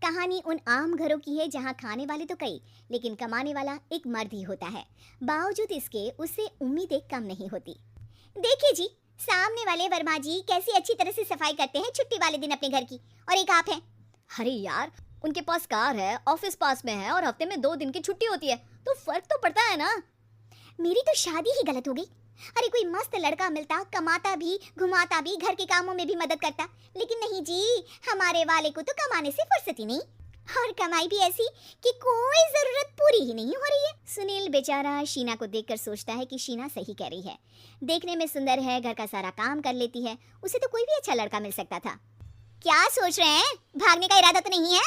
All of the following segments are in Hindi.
कहानी उन आम घरों की है जहां खाने वाले तो कई, लेकिन कमाने वाला एक मर्द ही होता है। बावजूद इसके उससे उम्मीदें कम नहीं होती। देखिए जी, सामने वाले वर्मा जी कैसी अच्छी तरह से सफाई करते हैं छुट्टी वाले दिन अपने घर की, और एक आप हैं। अरे यार, उनके पास कार है, ऑफिस पास में है और हफ्ते में 2 दिन की छुट्टी होती है, तो फर्क तो पड़ता है ना। मेरी तो शादी ही गलत हो गई। अरे कोई मस्त लड़का मिलता, कमाता भी, घुमाता भी, घर के कामों में भी मदद करता, लेकिन नहीं जी, हमारे वाले को तो कमाने से फुर्सत ही नहीं, और कमाई भी ऐसी कि कोई जरूरत पूरी ही नहीं हो रही है। सुनील बेचारा शीना को देखकर सोचता है कि शीना सही कह रही है। देखने में सुंदर है, घर का सारा काम कर लेती है, उसे तो कोई भी अच्छा लड़का मिल सकता था। क्या सोच रहे हैं, भागने का इरादा तो नहीं है?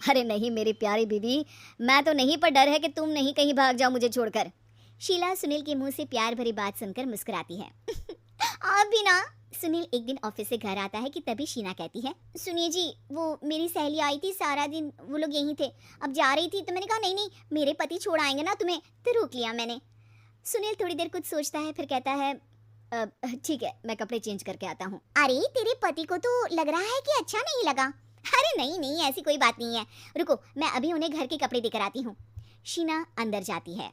अरे नहीं मेरी प्यारी बीबी, मैं तो नहीं, पर डर है कि तुम नहीं कहीं भाग जाओ मुझे छोड़कर। शीला सुनील के मुंह से प्यार भरी बात सुनकर मुस्कुराती है। आप भी ना। सुनील एक दिन ऑफिस से घर आता है कि तभी शीना कहती है, सुनिए जी, वो मेरी सहेली आई थी, सारा दिन वो लोग यहीं थे, अब जा रही थी तो मैंने कहा नहीं नहीं, मेरे पति छोड़ आएंगे ना तुम्हें, तो रोक लिया मैंने। सुनील थोड़ी देर कुछ सोचता है, फिर कहता है, ठीक है, मैं कपड़े चेंज करके आता हूँ। अरे तेरे पति को तो लग रहा है कि अच्छा नहीं लगा। अरे नहीं नहीं, ऐसी कोई बात नहीं है, रुको मैं अभी उन्हें घर के कपड़े देकर आती हूँ। शीना अंदर जाती है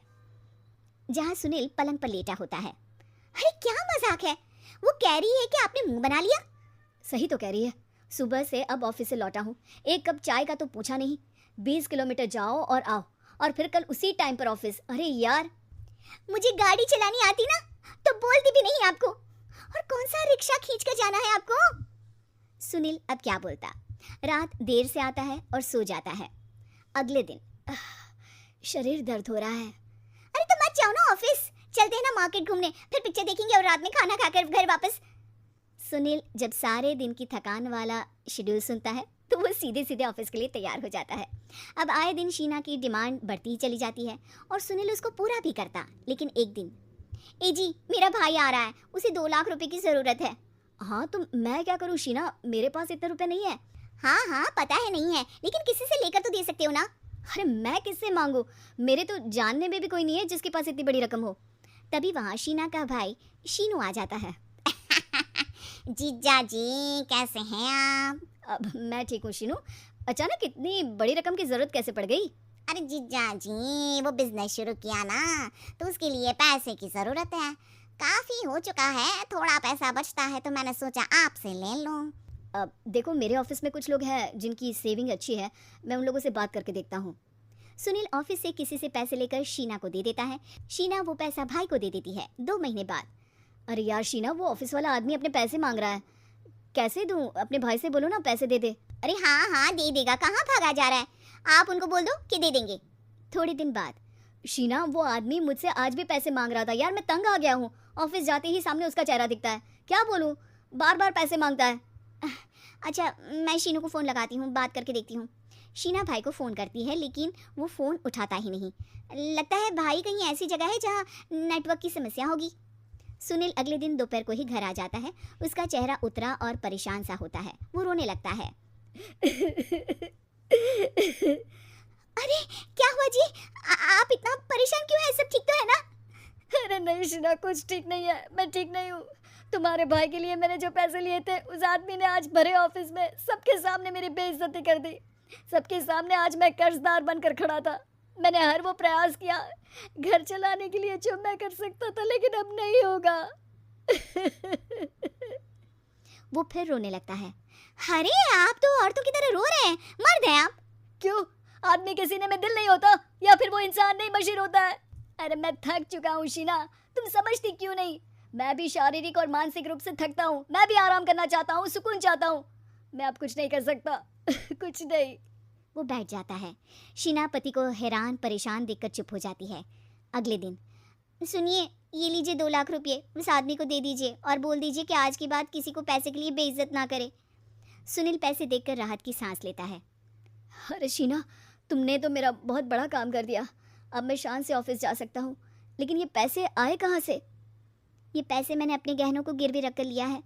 जहाँ सुनील पलंग पर लेटा होता है। अरे क्या मजाक है, वो कह रही है कि आपने मुंह बना लिया। सही तो कह रही है, सुबह से अब ऑफिस से लौटा हूँ, एक कप चाय का तो पूछा नहीं। 20 किलोमीटर जाओ और आओ, और फिर कल उसी टाइम पर ऑफिस। अरे यार, मुझे गाड़ी चलानी आती ना तो बोलती भी नहीं आपको, और कौन सा रिक्शा खींच कर जाना है आपको। सुनील अब क्या बोलता। रात देर से आता है और सो जाता है। अगले दिन शरीर दर्द हो रहा है। अरे तो मत जाओ ना ऑफिस, चलते हैं ना मार्केट घूमने, फिर पिक्चर देखेंगे और रात में खाना खाकर घर वापस। सुनील जब सारे दिन की थकान वाला शेड्यूल सुनता है तो वो सीधे सीधे ऑफिस के लिए तैयार हो जाता है। अब आए दिन शीना की डिमांड बढ़ती ही चली जाती है और सुनील उसको पूरा भी करता। लेकिन एक दिन, ए जी मेरा भाई आ रहा है, उसे 2 लाख रुपए की जरूरत है। हाँ तो मैं क्या करूँ शीना, मेरे पास इतने रुपए नहीं है। हाँ हाँ पता है नहीं है, लेकिन किसी से लेकर तो दे सकते हो ना। अरे मैं किससे मांगू, मेरे तो जानने में भी कोई नहीं है जिसके पास इतनी बड़ी रकम हो। तभी वहाँ शीना का भाई शीनू आ जाता है। जीजा जी कैसे हैं आप? अब मैं ठीक हूँ शीनू, अचानक इतनी बड़ी रकम की जरूरत कैसे पड़ गई? अरे जीजा जी, वो बिजनेस शुरू किया ना, तो उसके लिए पैसे की जरूरत है, काफी हो चुका है, थोड़ा पैसा बचता है तो मैंने सोचा आपसे ले लूं। अब देखो, मेरे ऑफिस में कुछ लोग हैं जिनकी सेविंग अच्छी है, मैं उन लोगों से बात करके देखता हूँ। सुनील ऑफिस से किसी से पैसे लेकर शीना को दे देता है। शीना वो पैसा भाई को दे देती है 2 महीने बाद। अरे यार शीना, वो ऑफिस वाला आदमी अपने पैसे मांग रहा है, कैसे दूं? अपने भाई से बोलो ना पैसे दे दे। अरे हाँ हाँ दे देगा, कहाँ भागा जा रहा है, आप उनको बोल दो कि दे देंगे। थोड़े दिन बाद, शीना वो आदमी मुझसे आज भी पैसे मांग रहा था यार, मैं तंग आ गया हूँ। ऑफिस जाते ही सामने उसका चेहरा दिखता है, क्या बोलूँ, बार बार पैसे मांगता है। अच्छा मैं शीनू को फ़ोन लगाती हूँ, बात करके देखती हूँ। शीना भाई को फ़ोन करती है लेकिन वो फ़ोन उठाता ही नहीं। लगता है भाई कहीं ऐसी जगह है जहाँ नेटवर्क की समस्या होगी। सुनील अगले दिन दोपहर को ही घर आ जाता है। उसका चेहरा उतरा और परेशान सा होता है, वो रोने लगता है। अरे क्या हुआ जी, आप इतना परेशान क्यों हैं, सब ठीक तो है ना? अरे नहीं शीना, कुछ ठीक नहीं है, मैं ठीक नहीं हूँ। तुम्हारे भाई के लिए मैंने जो पैसे लिए थे, उस आदमी ने आज भरे ऑफिस में सबके सामने मेरी बेइज्जती कर दी। सबके सामने आज मैं कर्जदार बनकर खड़ा था। मैंने हर वो प्रयास किया घर चलाने के लिए जो मैं कर सकता था, लेकिन अब नहीं होगा। वो फिर रोने लगता है। अरे आप तो औरतों की तरह रो रहे हैं, मर्द हैं आप। क्यों, आदमी के सीने में दिल नहीं होता, या फिर वो इंसान नहीं बशीर होता है? अरे मैं थक चुका हूँ शीना, तुम समझती क्यों नहीं? मैं भी शारीरिक और मानसिक रूप से थकता हूँ, मैं भी आराम करना चाहता हूँ, सुकून चाहता हूँ। मैं अब कुछ नहीं कर सकता। कुछ नहीं। वो बैठ जाता है। शीना पति को हैरान परेशान देखकर चुप हो जाती है। अगले दिन, सुनिए ये लीजिए 2 लाख रुपये, उस आदमी को दे दीजिए और बोल दीजिए कि आज के बाद किसी को पैसे के लिए बेइज्जत ना करे। सुनील पैसे देखकर राहत की सांस लेता है। अरे शीना, तुमने तो मेरा बहुत बड़ा काम कर दिया, अब मैं शान से ऑफिस जा सकता हूँ। लेकिन ये पैसे आए कहाँ से? ये पैसे मैंने अपने गहनों को गिरवी रख कर लिया है।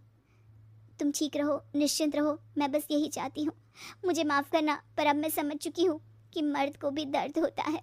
तुम ठीक रहो, निश्चिंत रहो, मैं बस यही चाहती हूँ। मुझे माफ़ करना, पर अब मैं समझ चुकी हूँ कि मर्द को भी दर्द होता है।